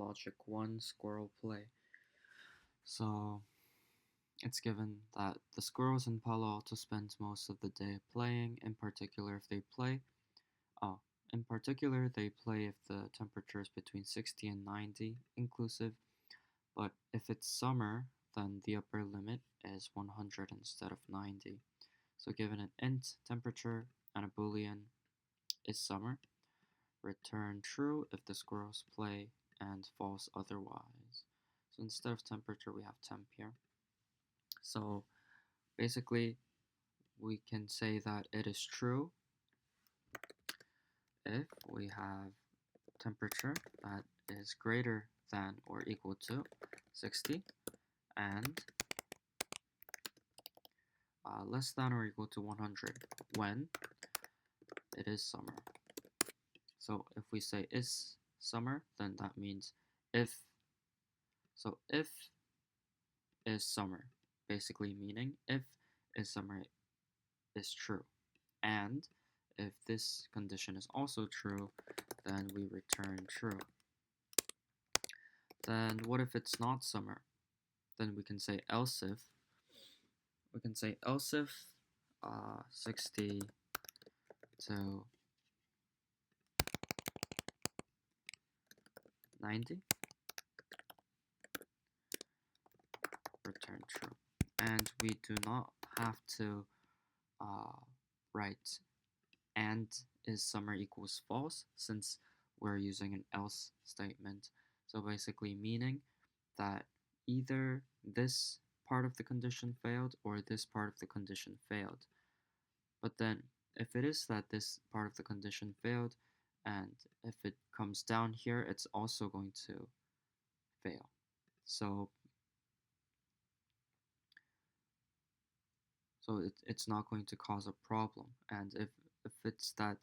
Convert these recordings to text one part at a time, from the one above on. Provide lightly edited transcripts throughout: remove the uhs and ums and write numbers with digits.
Logic-1 squirrel play. So it's given that the squirrels in Palo Alto spend most of the day playing. In particular, they play if the temperature is between 60 and 90 inclusive. But if it's summer, then the upper limit is 100 instead of 90. So given an int temperature and a boolean is summer, return true if the squirrels play and false otherwise. So instead of temperature, we have temp here. So basically, we can say that it is true if we have temperature that is greater than or equal to 60 and less than or equal to 100 when it is summer. So if we say is summer, then that means if is summer, basically meaning if is summer is true. And if this condition is also true, then we return true. Then what if it's not summer? Then we can say else if. We can say else if 60 to 90, return true. And we do not have to write and is summer equals false since we're using an else statement. So basically meaning that either this part of the condition failed or this part of the condition failed. But then if it is that this part of the condition failed, and if it comes down here, it's also going to fail. So it's not going to cause a problem. And if it's that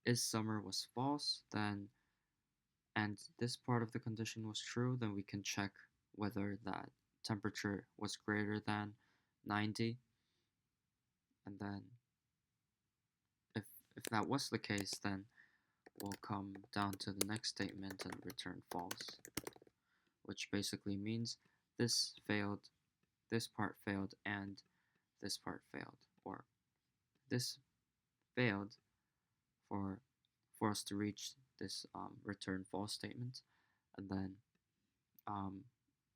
is summer was false, then and this part of the condition was true, then we can check whether that temperature was greater than 90. And then if that was the case, then we'll come down to the next statement and return false, which basically means this failed, this part failed, and this part failed, or this failed for us to reach this return false statement, and then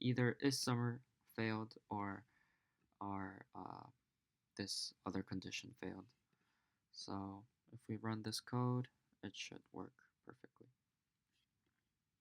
either is summer failed or this other condition failed. So if we run this code, it should work perfectly.